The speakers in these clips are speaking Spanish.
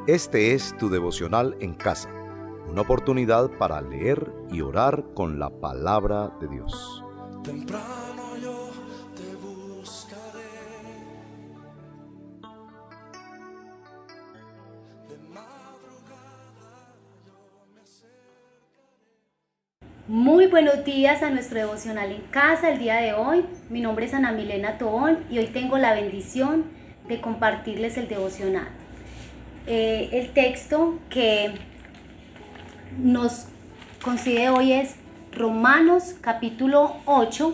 Este es tu devocional en casa, una oportunidad para leer y orar con la palabra de Dios. Temprano yo te buscaré, de madrugada yo me acercaré. Muy buenos días a nuestro devocional en casa el día de hoy. Mi nombre es Ana Milena Tobón y hoy tengo la bendición de compartirles el devocional. El texto que nos coincide hoy es Romanos capítulo 8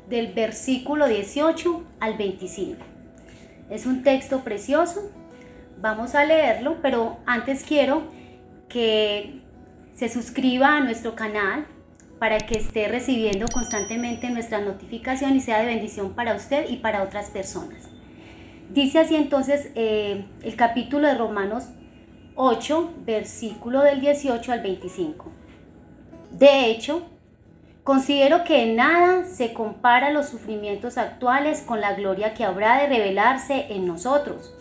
del versículo 18 al 25. Es un texto precioso, vamos a leerlo, pero antes quiero que se suscriba a nuestro canal para que esté recibiendo constantemente nuestra notificación y sea de bendición para usted y para otras personas. Dice así entonces el capítulo de Romanos 8, versículo del 18 al 25. De hecho, considero que en nada se compara los sufrimientos actuales con la gloria que habrá de revelarse en nosotros.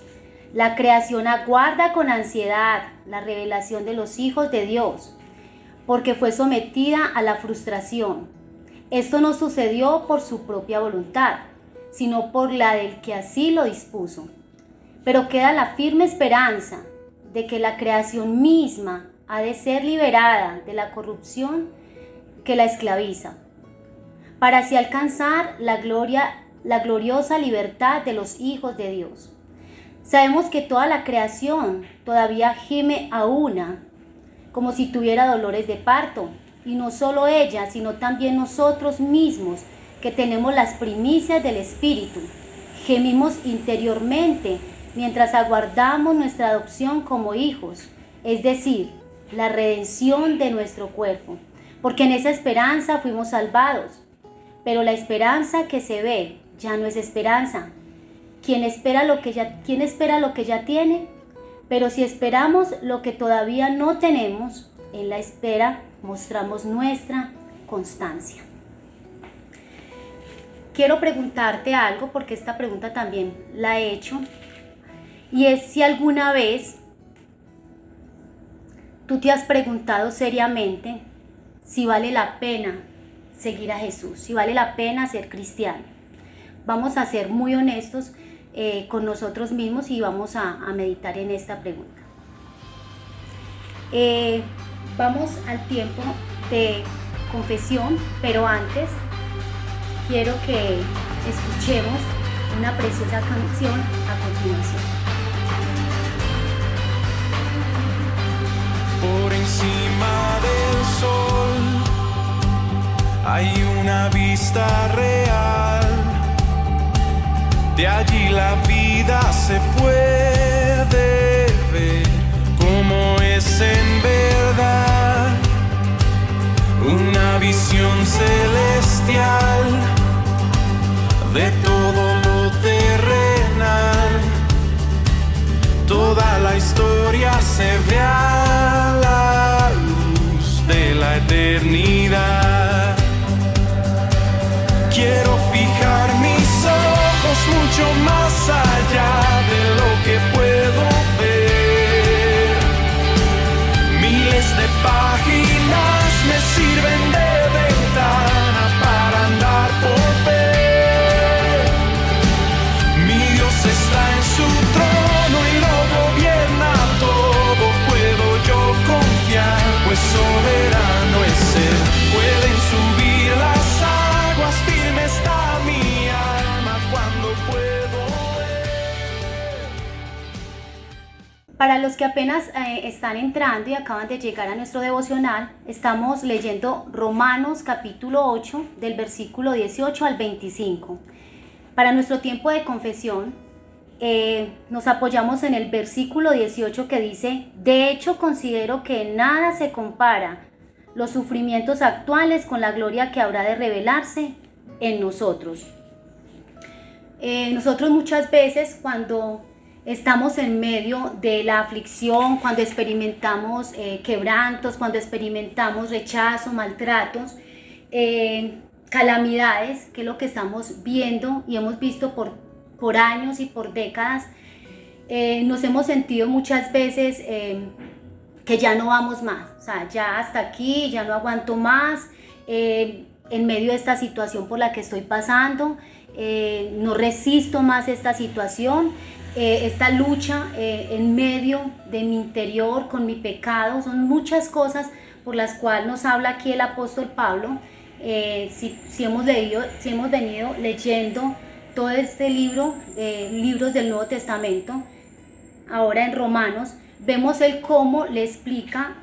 La creación aguarda con ansiedad la revelación de los hijos de Dios, porque fue sometida a la frustración. Esto no sucedió por su propia voluntad, sino por la del que así lo dispuso. Pero queda la firme esperanza de que la creación misma ha de ser liberada de la corrupción que la esclaviza, para así alcanzar la gloriosa libertad de los hijos de Dios. Sabemos que toda la creación todavía gime a una, como si tuviera dolores de parto, y no solo ella, sino también nosotros mismos, que tenemos las primicias del Espíritu. Gemimos interiormente mientras aguardamos nuestra adopción como hijos, es decir, la redención de nuestro cuerpo, porque en esa esperanza fuimos salvados. Pero la esperanza que se ve ya no es esperanza. ¿Quién espera lo que ya tiene? Pero si esperamos lo que todavía no tenemos, en la espera mostramos nuestra constancia. Quiero preguntarte algo, porque esta pregunta también la he hecho, y es si alguna vez tú te has preguntado seriamente si vale la pena seguir a Jesús, si vale la pena ser cristiano. Vamos a ser muy honestos con nosotros mismos y vamos a meditar en esta pregunta. Vamos al tiempo de confesión, pero antes quiero que escuchemos una preciosa canción a continuación. Por encima del sol hay una vista real. De allí la vida se puede ver como es en verdad. Una visión celestial de todo lo terrenal. Toda la historia se ve a la luz de la eternidad. Quiero fijar mis ojos mucho más allá de lo que puedo ver. Miles de páginas me sirven de ventana para andar por fe. Mi Dios está en su trono y lo gobierna todo. Puedo yo confiar, pues soberano es Él. Pueden subir las aguas, firme está mi alma cuando puedo ver. Para los que apenas están entrando y acaban de llegar a nuestro devocional, estamos leyendo Romanos capítulo 8 del versículo 18 al 25. Para nuestro tiempo de confesión, nos apoyamos en el versículo 18 que dice: de hecho considero que en nada se compara los sufrimientos actuales con la gloria que habrá de revelarse en nosotros. Nosotros muchas veces, cuando estamos en medio de la aflicción, cuando experimentamos quebrantos, cuando experimentamos rechazo, maltratos, calamidades, que es lo que estamos viendo y hemos visto por años y por décadas, nos hemos sentido muchas veces que ya no vamos más, o sea, ya hasta aquí, ya no aguanto más, en medio de esta situación por la que estoy pasando, no resisto más esta situación, esta lucha en medio de mi interior con mi pecado. Son muchas cosas por las cuales nos habla aquí el apóstol Pablo. Si hemos venido leyendo todo este libro, libros del Nuevo Testamento, ahora en Romanos, vemos el cómo le explica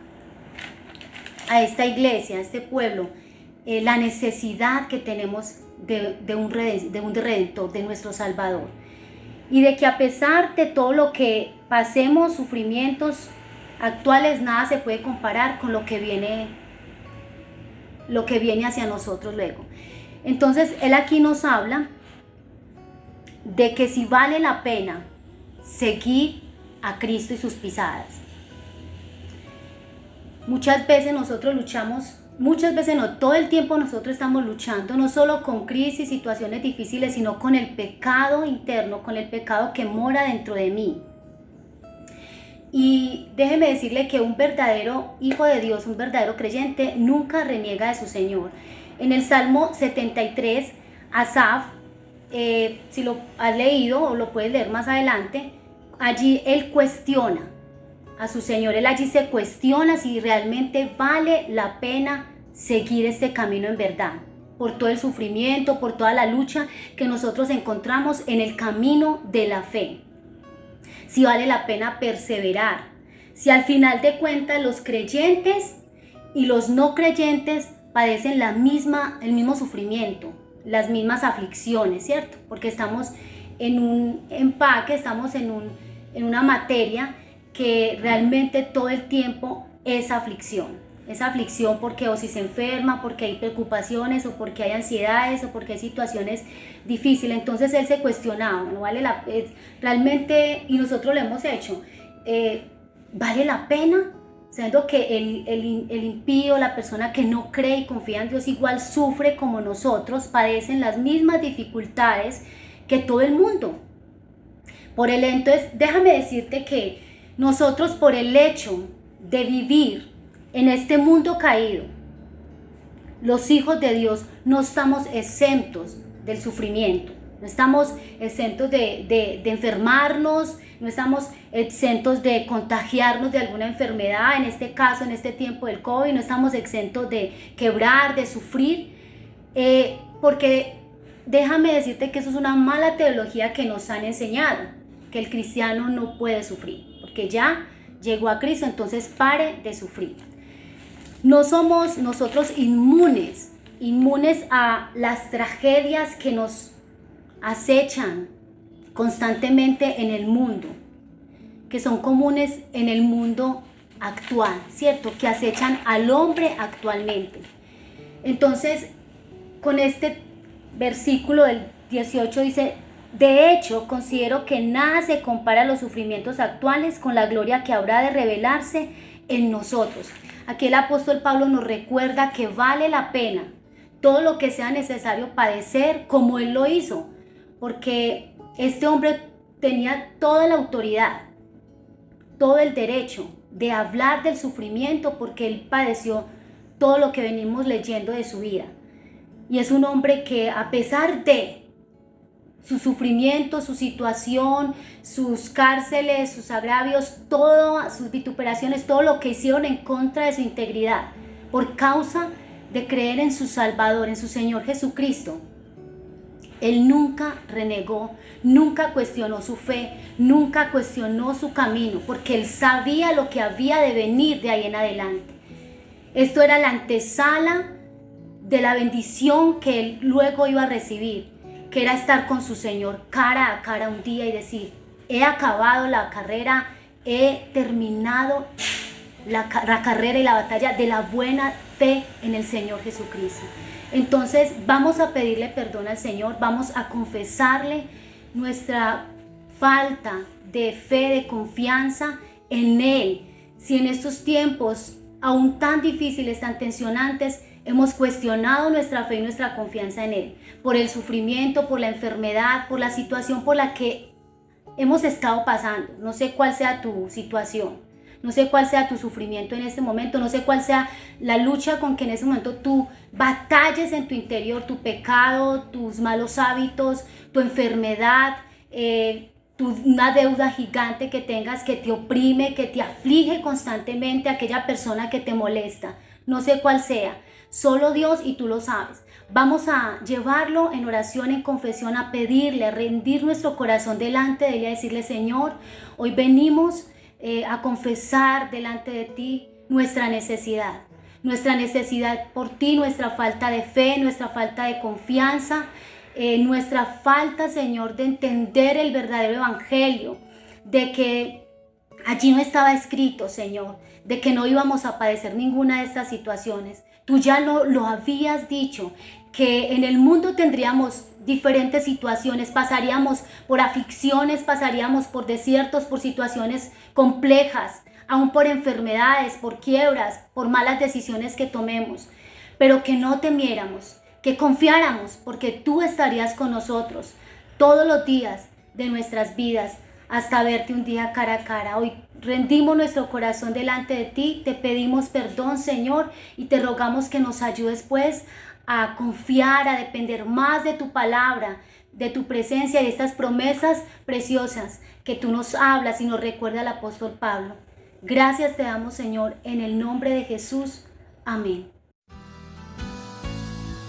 a esta iglesia, a este pueblo, la necesidad que tenemos de un Redentor, de nuestro Salvador. Y de que a pesar de todo lo que pasemos, sufrimientos actuales, nada se puede comparar con lo que viene hacia nosotros luego. Entonces, él aquí nos habla de que si vale la pena seguir a Cristo y sus pisadas. Muchas veces nosotros luchamos, muchas veces no, todo el tiempo nosotros estamos luchando, no solo con crisis, situaciones difíciles, sino con el pecado interno, con el pecado que mora dentro de mí. Y déjeme decirle que un verdadero hijo de Dios, un verdadero creyente, nunca reniega de su Señor. En el Salmo 73, Asaf, si lo has leído o lo puedes leer más adelante, allí él cuestiona a su Señor, él allí se cuestiona si realmente vale la pena seguir este camino en verdad, por todo el sufrimiento, por toda la lucha que nosotros encontramos en el camino de la fe. Si vale la pena perseverar, si al final de cuentas los creyentes y los no creyentes padecen el mismo sufrimiento, las mismas aflicciones, ¿cierto? Porque estamos en un empaque, estamos en una materia que realmente todo el tiempo es aflicción. Es aflicción porque o si se enferma, porque hay preocupaciones, o porque hay ansiedades, o porque hay situaciones difíciles. Entonces él se cuestionaba, ¿no vale realmente, y nosotros lo hemos hecho, ¿vale la pena? Siendo que el impío, la persona que no cree y confía en Dios, igual sufre como nosotros, padecen las mismas dificultades que todo el mundo. Entonces, déjame decirte que nosotros, por el hecho de vivir en este mundo caído, los hijos de Dios no estamos exentos del sufrimiento, no estamos exentos de enfermarnos, no estamos exentos de contagiarnos de alguna enfermedad, en este caso, en este tiempo del COVID, no estamos exentos de quebrar, de sufrir, porque déjame decirte que eso es una mala teología que nos han enseñado, que el cristiano no puede sufrir, porque ya llegó a Cristo, entonces pare de sufrir. No somos nosotros inmunes a las tragedias que nos acechan constantemente en el mundo, que son comunes en el mundo actual, ¿cierto? Que acechan al hombre actualmente. Entonces, con este versículo del 18 dice: de hecho, considero que nada se compara a los sufrimientos actuales con la gloria que habrá de revelarse en nosotros. Aquí el apóstol Pablo nos recuerda que vale la pena todo lo que sea necesario padecer como él lo hizo, porque este hombre tenía toda la autoridad, todo el derecho de hablar del sufrimiento, porque él padeció todo lo que venimos leyendo de su vida. Y es un hombre que, a pesar de su sufrimiento, su situación, sus cárceles, sus agravios, todas sus vituperaciones, todo lo que hicieron en contra de su integridad, por causa de creer en su Salvador, en su Señor Jesucristo, él nunca renegó, nunca cuestionó su fe, nunca cuestionó su camino, porque él sabía lo que había de venir de ahí en adelante. Esto era la antesala de la bendición que él luego iba a recibir, que era estar con su Señor cara a cara un día y decir: he acabado la carrera, he terminado la carrera y la batalla de la buena fe en el Señor Jesucristo. Entonces vamos a pedirle perdón al Señor, vamos a confesarle nuestra falta de fe, de confianza en Él. Si en estos tiempos aún tan difíciles, tan tensionantes, hemos cuestionado nuestra fe y nuestra confianza en Él, por el sufrimiento, por la enfermedad, por la situación por la que hemos estado pasando. No sé cuál sea tu situación, no sé cuál sea tu sufrimiento en este momento, no sé cuál sea la lucha con que en este momento tú batalles en tu interior, tu pecado, tus malos hábitos, tu enfermedad, una deuda gigante que tengas que te oprime, que te aflige constantemente, aquella persona que te molesta. No sé cuál sea, solo Dios y tú lo sabes. Vamos a llevarlo en oración, en confesión, a pedirle, a rendir nuestro corazón delante de Él y a decirle: Señor, hoy venimos a confesar delante de ti nuestra necesidad por ti, nuestra falta de fe, nuestra falta de confianza, nuestra falta, Señor, de entender el verdadero evangelio, de que allí no estaba escrito, Señor, de que no íbamos a padecer ninguna de estas situaciones. Tú ya lo habías dicho, que en el mundo tendríamos diferentes situaciones, pasaríamos por aflicciones, pasaríamos por desiertos, por situaciones complejas, aún por enfermedades, por quiebras, por malas decisiones que tomemos, pero que no temiéramos, que confiáramos, porque tú estarías con nosotros todos los días de nuestras vidas hasta verte un día cara a cara. Hoy rendimos nuestro corazón delante de ti, te pedimos perdón, Señor, y te rogamos que nos ayudes pues a confiar, a depender más de tu palabra, de tu presencia y de estas promesas preciosas que tú nos hablas y nos recuerda el apóstol Pablo. Gracias te damos, Señor, en el nombre de Jesús. Amén.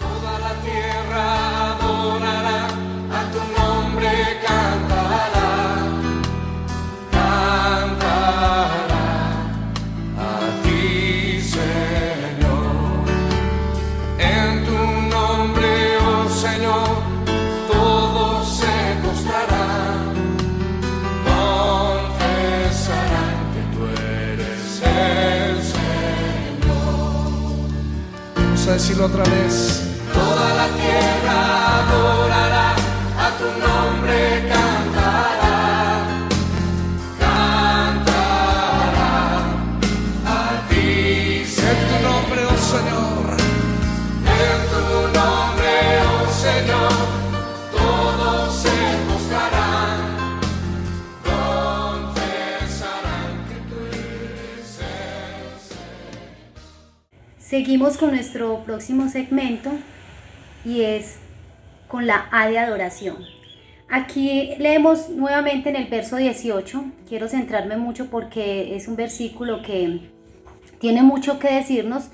Toda la tierra adorará, a tu nombre cantará, cantará a ti, Señor. En tu nombre, oh Señor, todos se postrarán, confesarán que tú eres el Señor. Vamos a decirlo otra vez. Toda la tierra adorará, a tu nombre cantará, cantará a ti, Señor. En tu nombre, oh Señor. En tu nombre, oh Señor, todos se postrarán, confesarán que tú eres el Señor. Seguimos con nuestro próximo segmento y es con la A de adoración. Aquí leemos nuevamente en el verso 18. Quiero centrarme mucho porque es un versículo que tiene mucho que decirnos.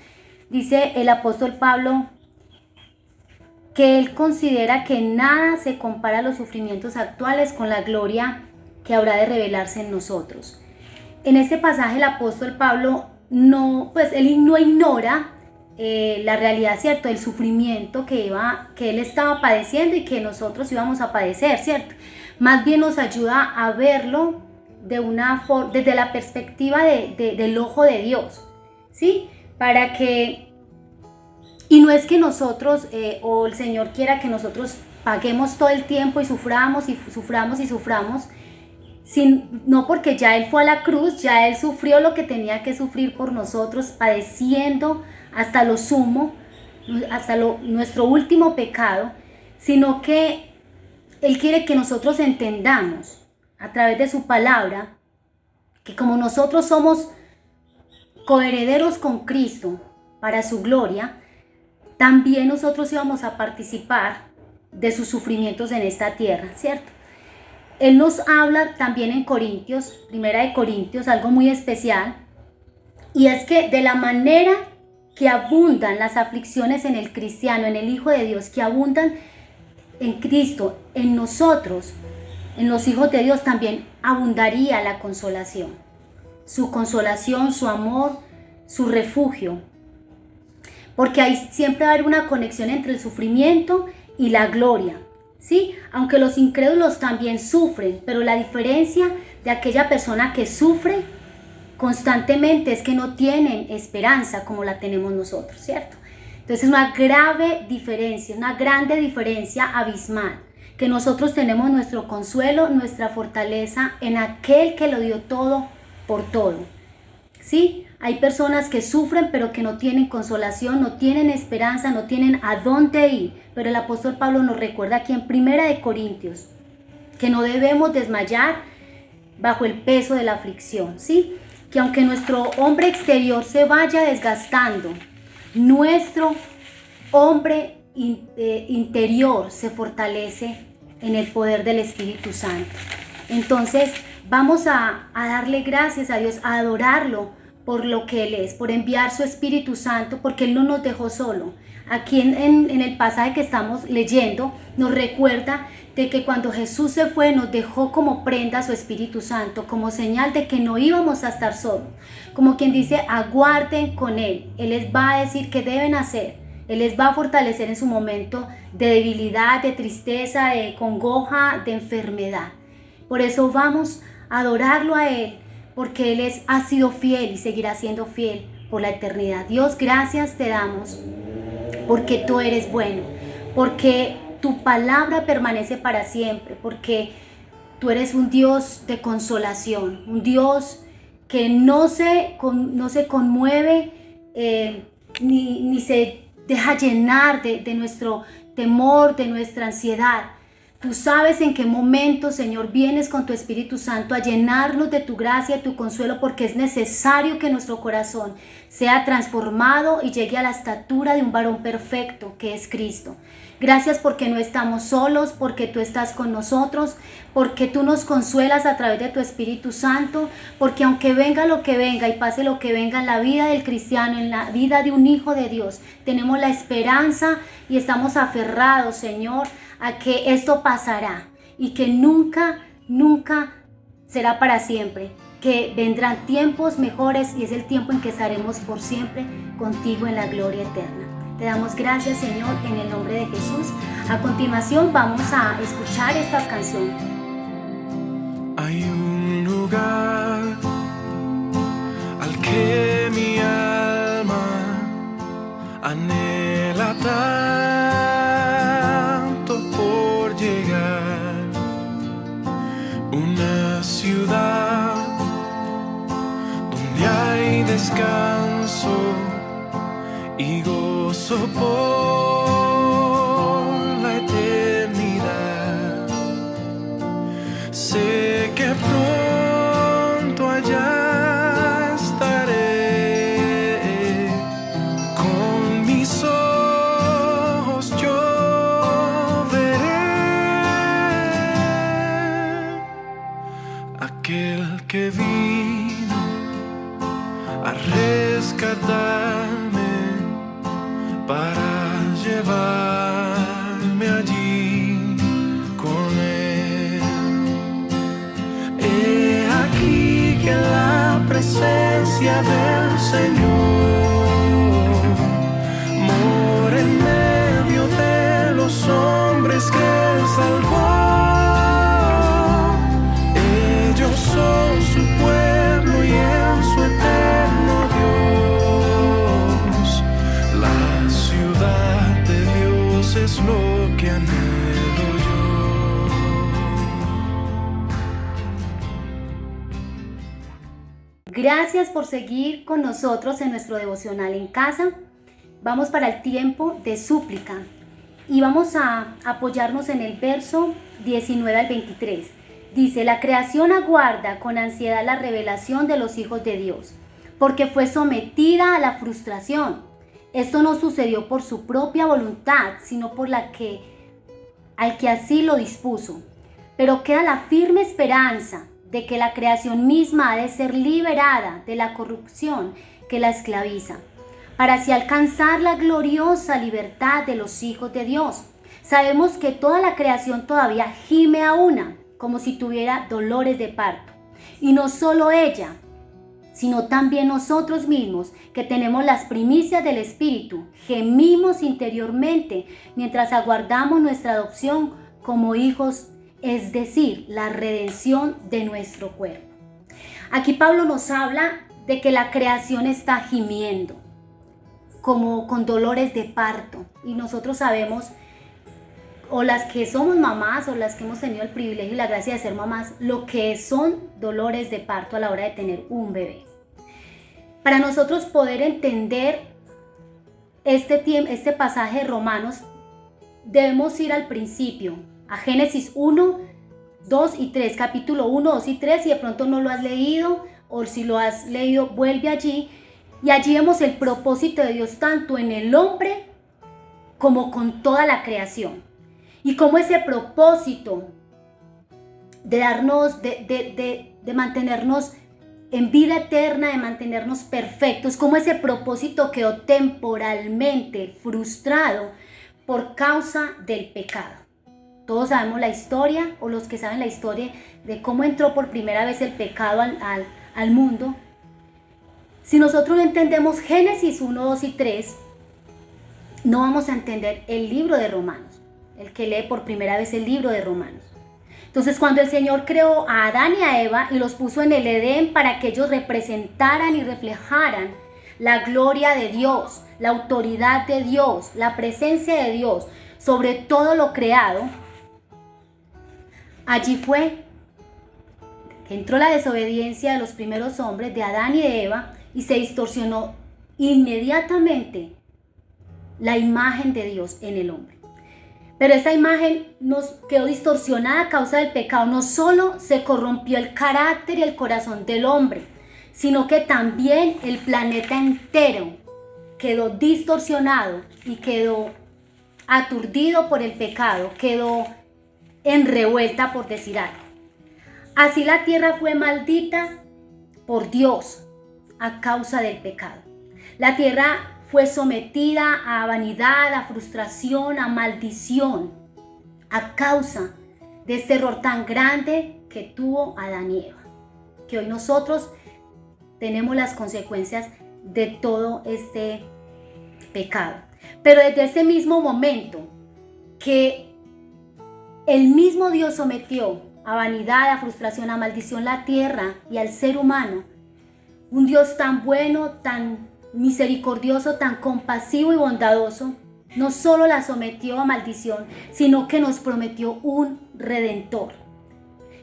Dice el apóstol Pablo que él considera que nada se compara a los sufrimientos actuales con la gloria que habrá de revelarse en nosotros. En este pasaje el apóstol Pablo él no ignora la realidad, ¿cierto? El sufrimiento que él estaba padeciendo y que nosotros íbamos a padecer, ¿cierto? Más bien nos ayuda a verlo desde la perspectiva del ojo de Dios, ¿sí? Y no es que nosotros o el Señor quiera que nosotros paguemos todo el tiempo y suframos, no, porque ya Él fue a la cruz, ya Él sufrió lo que tenía que sufrir por nosotros, padeciendo hasta lo sumo, nuestro último pecado, sino que Él quiere que nosotros entendamos a través de su palabra que como nosotros somos coherederos con Cristo para su gloria, también nosotros íbamos a participar de sus sufrimientos en esta tierra, ¿cierto? Él nos habla también en Corintios, Primera de Corintios, algo muy especial, y es que de la manera que abundan las aflicciones en el cristiano, en el Hijo de Dios, que abundan en Cristo, en nosotros, en los hijos de Dios, también abundaría la consolación, su amor, su refugio, porque ahí siempre va a haber una conexión entre el sufrimiento y la gloria, ¿sí? Aunque los incrédulos también sufren, pero la diferencia de aquella persona que sufre constantemente es que no tienen esperanza como la tenemos nosotros, ¿cierto? Entonces es una grave diferencia, una grande diferencia abismal, que nosotros tenemos nuestro consuelo, nuestra fortaleza en aquel que lo dio todo por todo, ¿sí? Hay personas que sufren pero que no tienen consolación, no tienen esperanza, no tienen a dónde ir, pero el apóstol Pablo nos recuerda aquí en Primera de Corintios, que no debemos desmayar bajo el peso de la aflicción, ¿sí? Que aunque nuestro hombre exterior se vaya desgastando, nuestro hombre interior se fortalece en el poder del Espíritu Santo. Entonces vamos a darle gracias a Dios, a adorarlo por lo que Él es, por enviar su Espíritu Santo, porque Él no nos dejó solo. Aquí en el pasaje que estamos leyendo nos recuerda de que cuando Jesús se fue nos dejó como prenda su Espíritu Santo, como señal de que no íbamos a estar solos, como quien dice, aguarden con Él, Él les va a decir qué deben hacer, Él les va a fortalecer en su momento de debilidad, de tristeza, de congoja, de enfermedad. Por eso vamos a adorarlo a Él, porque Él ha sido fiel y seguirá siendo fiel por la eternidad. Dios, gracias te damos, porque tú eres bueno, porque tu palabra permanece para siempre, porque tú eres un Dios de consolación, un Dios que no se conmueve ni se deja llenar de nuestro temor, de nuestra ansiedad. Tú sabes en qué momento, Señor, vienes con tu Espíritu Santo a llenarnos de tu gracia y tu consuelo, porque es necesario que nuestro corazón sea transformado y llegue a la estatura de un varón perfecto, que es Cristo. Gracias porque no estamos solos, porque tú estás con nosotros, porque tú nos consuelas a través de tu Espíritu Santo, porque aunque venga lo que venga y pase lo que venga en la vida del cristiano, en la vida de un hijo de Dios, tenemos la esperanza y estamos aferrados, Señor, a que esto pasará y que nunca será para siempre, que vendrán tiempos mejores y es el tiempo en que estaremos por siempre contigo en la gloria eterna. Te damos gracias, Señor, en el nombre de Jesús. A continuación vamos a escuchar esta canción. Hay un lugar al que mi alma anhela tanto por llegar, una ciudad donde hay descanso y gozo por la eternidad. Sé que pronto allá estaré, con mis ojos yo veré aquel que vino a rescatarme para llevarme allí con Él. He aquí que la presencia del Señor mora en medio de los hombres que Él salvó. Ellos son su pueblo y en su eterno Dios. La ciudad de Dios es lo que anhelo yo. Gracias por seguir con nosotros en nuestro devocional en casa. Vamos para el tiempo de súplica y vamos a apoyarnos en el verso 19 al 23. Dice: la creación aguarda con ansiedad la revelación de los hijos de Dios, porque fue sometida a la frustración. Esto no sucedió por su propia voluntad, sino por al que así lo dispuso. Pero queda la firme esperanza de que la creación misma ha de ser liberada de la corrupción que la esclaviza, para así alcanzar la gloriosa libertad de los hijos de Dios. Sabemos que toda la creación todavía gime a una, como si tuviera dolores de parto. Y no solo ella, sino también nosotros mismos, que tenemos las primicias del Espíritu, gemimos interiormente mientras aguardamos nuestra adopción como hijos, es decir, la redención de nuestro cuerpo. Aquí Pablo nos habla de que la creación está gimiendo, como con dolores de parto, y nosotros sabemos, o las que somos mamás o las que hemos tenido el privilegio y la gracia de ser mamás, lo que son dolores de parto a la hora de tener un bebé. Para nosotros poder entender este pasaje de Romanos, debemos ir al principio, a Génesis 1, 2 y 3, capítulo 1, 2 y 3, si de pronto no lo has leído o si lo has leído, vuelve allí. Y allí vemos el propósito de Dios tanto en el hombre como con toda la creación. Y cómo ese propósito de darnos, de mantenernos en vida eterna, de mantenernos perfectos, cómo ese propósito quedó temporalmente frustrado por causa del pecado. Todos sabemos la historia, o los que saben la historia, de cómo entró por primera vez el pecado al mundo. Si nosotros no entendemos Génesis 1, 2 y 3, no vamos a entender el libro de Romanos, el que lee por primera vez el libro de Romanos. Entonces, cuando el Señor creó a Adán y a Eva y los puso en el Edén para que ellos representaran y reflejaran la gloria de Dios, la autoridad de Dios, la presencia de Dios sobre todo lo creado, allí fue que entró la desobediencia de los primeros hombres, de Adán y de Eva, y se distorsionó inmediatamente la imagen de Dios en el hombre. Pero esa imagen nos quedó distorsionada a causa del pecado. No solo se corrompió el carácter y el corazón del hombre, sino que también el planeta entero quedó distorsionado y quedó aturdido por el pecado, quedó en revuelta, por decir algo. Así la tierra fue maldita por Dios a causa del pecado. La tierra fue sometida a vanidad, a frustración, a maldición, a causa de este error tan grande que tuvo Adán y Eva. Que hoy nosotros tenemos las consecuencias de todo este pecado. Pero desde ese mismo momento que el mismo Dios sometió a vanidad, a frustración, a maldición la tierra y al ser humano, un Dios tan bueno, tan misericordioso, tan compasivo y bondadoso, no solo la sometió a maldición, sino que nos prometió un redentor,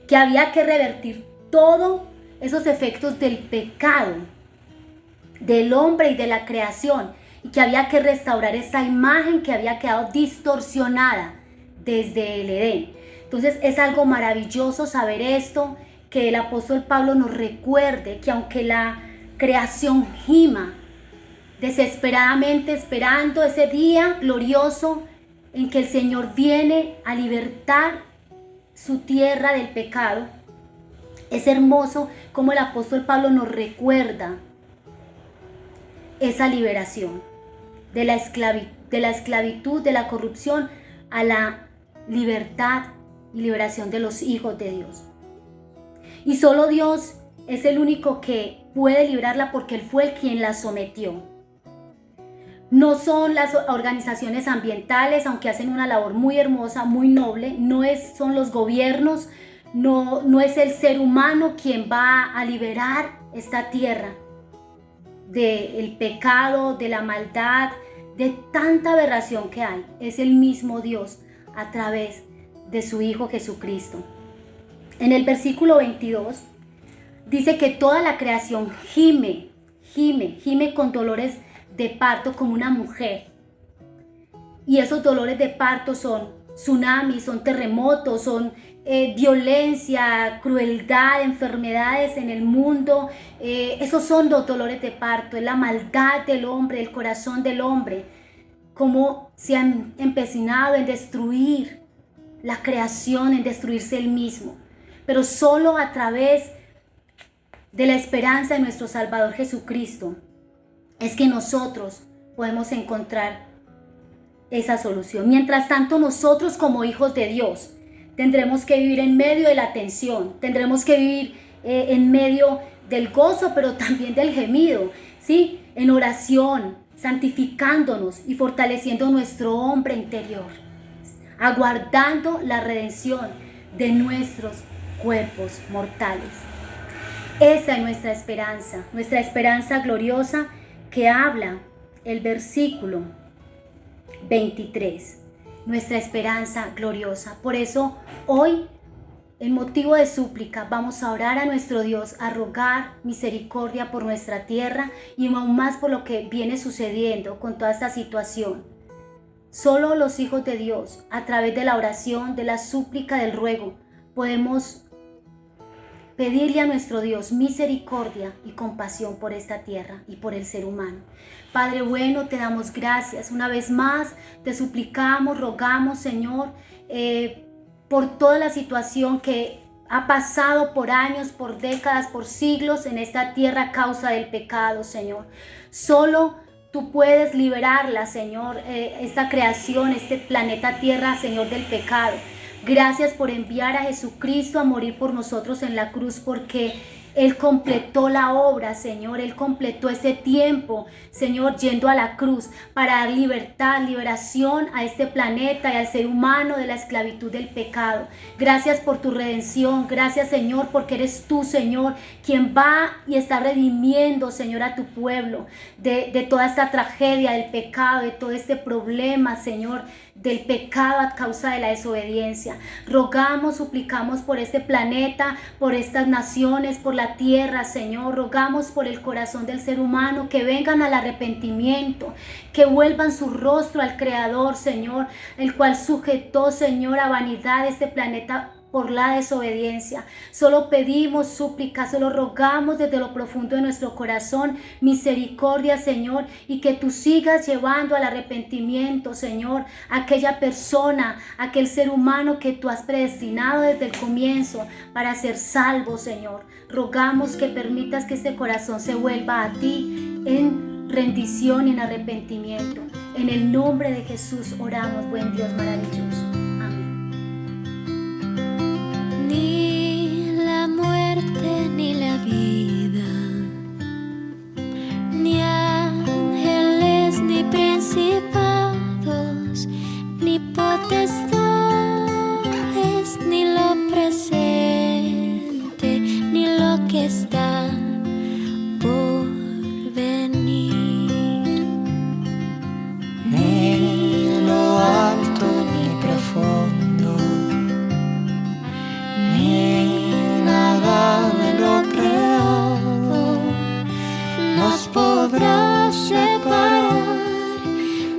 que había que revertir todos esos efectos del pecado del hombre y de la creación, y que había que restaurar esa imagen que había quedado distorsionada desde el Edén. Entonces es algo maravilloso saber esto, que el apóstol Pablo nos recuerde que aunque la creación gima desesperadamente esperando ese día glorioso en que el Señor viene a libertar su tierra del pecado, es hermoso como el apóstol Pablo nos recuerda esa liberación de la esclavitud, de la corrupción, a la libertad y liberación de los hijos de Dios. Y solo Dios es el único que puede librarla, porque Él fue el quien la sometió. No son las organizaciones ambientales, aunque hacen una labor muy hermosa, muy noble. Son los gobiernos, no es el ser humano quien va a liberar esta tierra del pecado, de la maldad, de tanta aberración que hay. Es el mismo Dios a través de su Hijo Jesucristo. En el versículo 22 dice que toda la creación gime con dolores de parto como una mujer. Y esos dolores de parto son tsunamis, son terremotos, son violencia, crueldad, enfermedades en el mundo. Esos son los dolores de parto, es la maldad del hombre, el corazón del hombre, cómo se han empecinado en destruir la creación, en destruirse él mismo. Pero solo a través de la esperanza de nuestro Salvador Jesucristo es que nosotros podemos encontrar esa solución. Mientras tanto, nosotros como hijos de Dios tendremos que vivir en medio de la tensión, tendremos que vivir en medio del gozo, pero también del gemido, ¿sí? En oración, santificándonos y fortaleciendo nuestro hombre interior, aguardando la redención de nuestros cuerpos mortales. Esa es nuestra esperanza gloriosa que habla el versículo 23. Nuestra esperanza gloriosa. Por eso hoy, en motivo de súplica, vamos a orar a nuestro Dios, a rogar misericordia por nuestra tierra y aún más por lo que viene sucediendo con toda esta situación. Solo los hijos de Dios, a través de la oración, de la súplica, del ruego, podemos pedirle a nuestro Dios misericordia y compasión por esta tierra y por el ser humano. Padre bueno, te damos gracias. Una vez más te suplicamos, rogamos, Señor, por toda la situación que ha pasado por años, por décadas, por siglos en esta tierra a causa del pecado, Señor. Solo tú puedes liberarla, Señor, esta creación, este planeta Tierra, Señor, del pecado. Gracias por enviar a Jesucristo a morir por nosotros en la cruz, porque Él completó la obra, Señor. Él completó ese tiempo, Señor, yendo a la cruz para dar libertad, liberación a este planeta y al ser humano de la esclavitud del pecado. Gracias por tu redención. Gracias, Señor, porque eres tú, Señor, quien va y está redimiendo, Señor, a tu pueblo de toda esta tragedia del pecado, de todo este problema, Señor, del pecado a causa de la desobediencia. Rogamos, suplicamos por este planeta, por estas naciones, por la tierra, Señor. Rogamos por el corazón del ser humano, que vengan al arrepentimiento, que vuelvan su rostro al Creador, Señor, el cual sujetó, Señor, a vanidad este planeta por la desobediencia. Solo pedimos súplica, solo rogamos desde lo profundo de nuestro corazón misericordia, Señor, y que tú sigas llevando al arrepentimiento, Señor, a aquella persona, aquel ser humano que tú has predestinado desde el comienzo para ser salvo, Señor. Rogamos que permitas que este corazón se vuelva a ti en rendición y en arrepentimiento. En el nombre de Jesús oramos, buen Dios maravilloso. Ni la muerte ni la vida, ni ángeles ni principados, ni potestades, ni lo presente, ni lo que está por venir, ni lo alto ni profundo, nada de lo creado nos podrá separar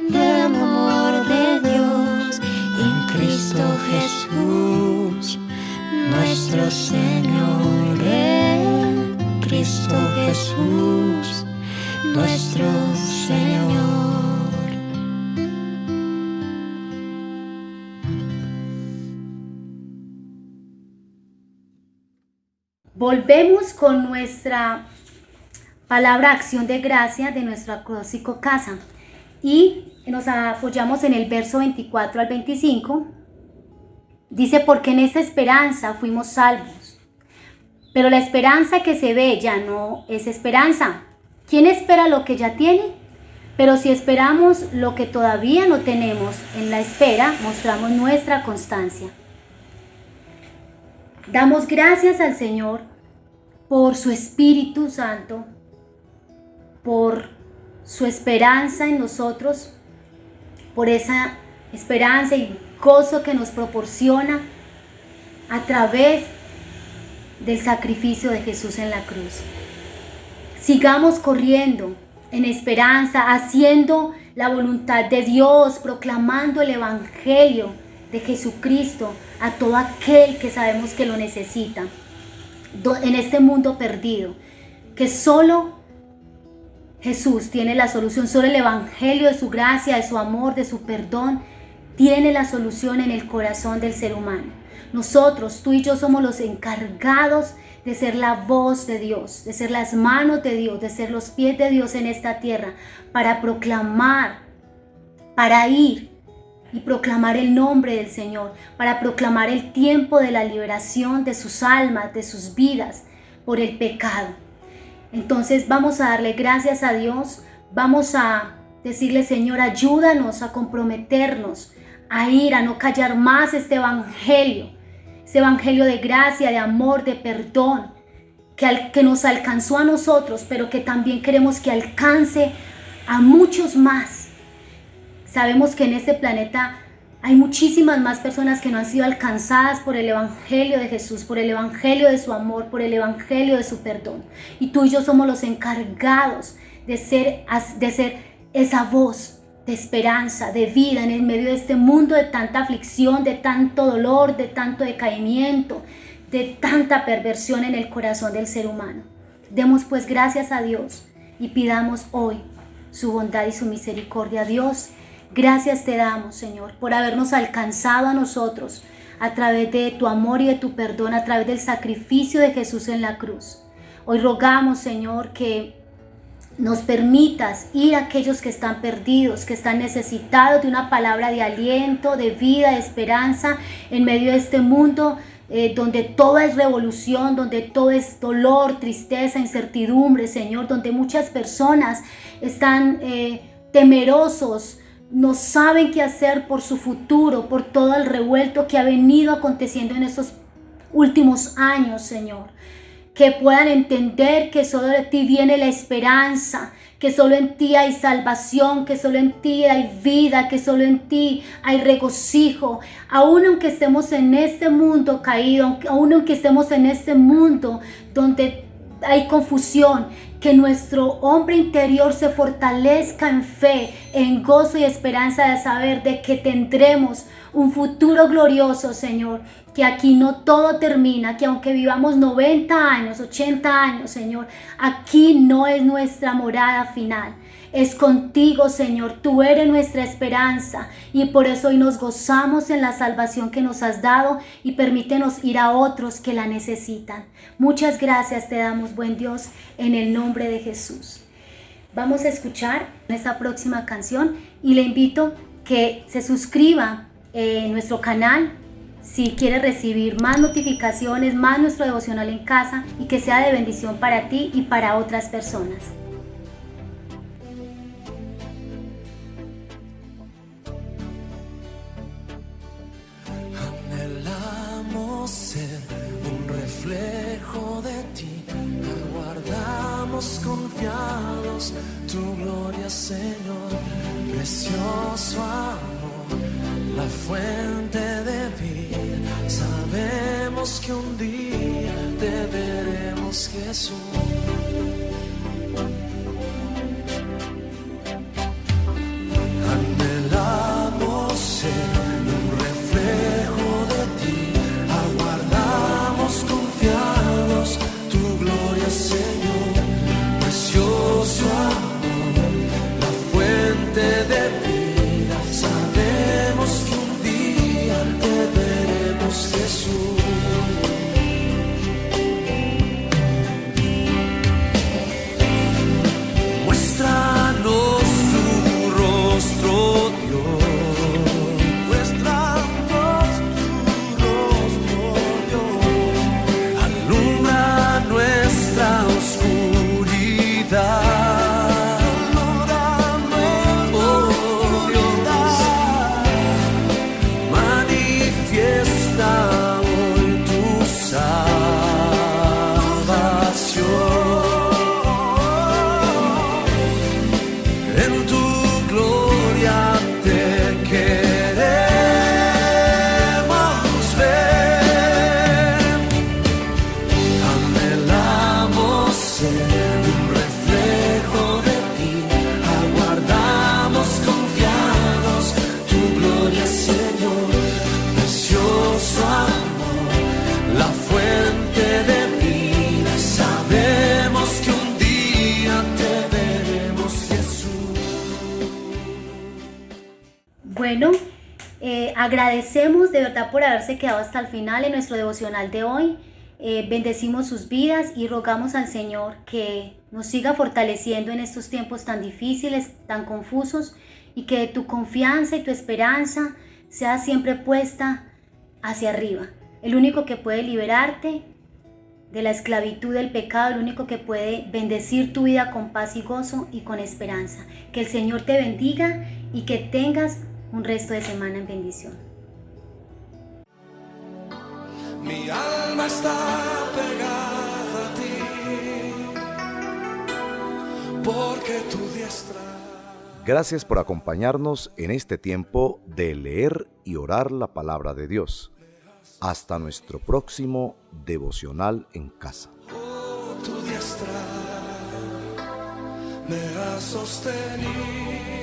del amor de Dios en Cristo Jesús, nuestro Señor. En Cristo Jesús, nuestro Señor. Volvemos con nuestra palabra acción de gracia de nuestro acróstico Casa y nos apoyamos en el verso 24 al 25. Dice: porque en esta esperanza fuimos salvos. Pero la esperanza que se ve ya no es esperanza. ¿Quién espera lo que ya tiene? Pero si esperamos lo que todavía no tenemos, en la espera mostramos nuestra constancia. Damos gracias al Señor por su Espíritu Santo, por su esperanza en nosotros, por esa esperanza y gozo que nos proporciona a través del sacrificio de Jesús en la cruz. Sigamos corriendo en esperanza, haciendo la voluntad de Dios, proclamando el Evangelio de Jesucristo a todo aquel que sabemos que lo necesita en este mundo perdido, que solo Jesús tiene la solución, solo el Evangelio de su gracia, de su amor, de su perdón tiene la solución en el corazón del ser humano. Nosotros, tú y yo, somos los encargados de ser la voz de Dios, de ser las manos de Dios, de ser los pies de Dios en esta tierra, para proclamar, para ir y proclamar el nombre del Señor, para proclamar el tiempo de la liberación de sus almas, de sus vidas por el pecado. Entonces vamos a darle gracias a Dios, vamos a decirle: Señor, ayúdanos a comprometernos, a ir, a no callar más este evangelio de gracia, de amor, de perdón, que nos alcanzó a nosotros, pero que también queremos que alcance a muchos más. Sabemos que en este planeta hay muchísimas más personas que no han sido alcanzadas por el Evangelio de Jesús, por el Evangelio de su amor, por el Evangelio de su perdón. Y tú y yo somos los encargados de ser esa voz, de esperanza, de vida en el medio de este mundo de tanta aflicción, de tanto dolor, de tanto decaimiento, de tanta perversión en el corazón del ser humano. Demos pues gracias a Dios y pidamos hoy su bondad y su misericordia. Dios, gracias te damos, Señor, por habernos alcanzado a nosotros a través de tu amor y de tu perdón, a través del sacrificio de Jesús en la cruz. Hoy rogamos, Señor, que nos permitas ir a aquellos que están perdidos, que están necesitados de una palabra de aliento, de vida, de esperanza en medio de este mundo donde todo es revolución, donde todo es dolor, tristeza, incertidumbre, Señor, donde muchas personas están temerosos, no saben qué hacer por su futuro, por todo el revuelto que ha venido aconteciendo en estos últimos años, Señor. Que puedan entender que solo de ti viene la esperanza, que solo en ti hay salvación, que solo en ti hay vida, que solo en ti hay regocijo. Aún aunque estemos en este mundo caído, aún aunque estemos en este mundo donde hay confusión, que nuestro hombre interior se fortalezca en fe, en gozo y esperanza de saber de que tendremos un futuro glorioso, Señor, que aquí no todo termina, que aunque vivamos 90 años, 80 años, Señor, aquí no es nuestra morada final. Es contigo, Señor, tú eres nuestra esperanza y por eso hoy nos gozamos en la salvación que nos has dado y permítenos ir a otros que la necesitan. Muchas gracias te damos, buen Dios, en el nombre de Jesús. Vamos a escuchar esta próxima canción y le invito que se suscriba en nuestro canal si quiere recibir más notificaciones, más nuestro devocional en casa y que sea de bendición para ti y para otras personas. Anhelamos ser un reflejo de ti, aguardamos confiados tu gloria, Señor, precioso amor, la fuente de vida. Sabemos que un día te veremos, Jesús. Anhelamos ser un reflejo de ti, aguardamos confiados tu gloria, Señor, precioso amor, la fuente de vida. Sabemos que un día te veremos, Jesús. Muéstranos tu rostro, Dios. Muéstranos tu rostro, Dios. Alumbra nuestra oscuridad. Bueno, agradecemos de verdad por haberse quedado hasta el final en nuestro devocional de hoy. Bendecimos sus vidas y rogamos al Señor que nos siga fortaleciendo en estos tiempos tan difíciles, tan confusos, y que tu confianza y tu esperanza sea siempre puesta hacia arriba. El único que puede liberarte de la esclavitud del pecado, el único que puede bendecir tu vida con paz y gozo y con esperanza. Que el Señor te bendiga y que tengas un resto de semana en bendición. Mi alma está pegada a ti, porque tu diestra. Gracias por acompañarnos en este tiempo de leer y orar la palabra de Dios. Hasta nuestro próximo devocional en casa. Tu diestra me ha sostenido.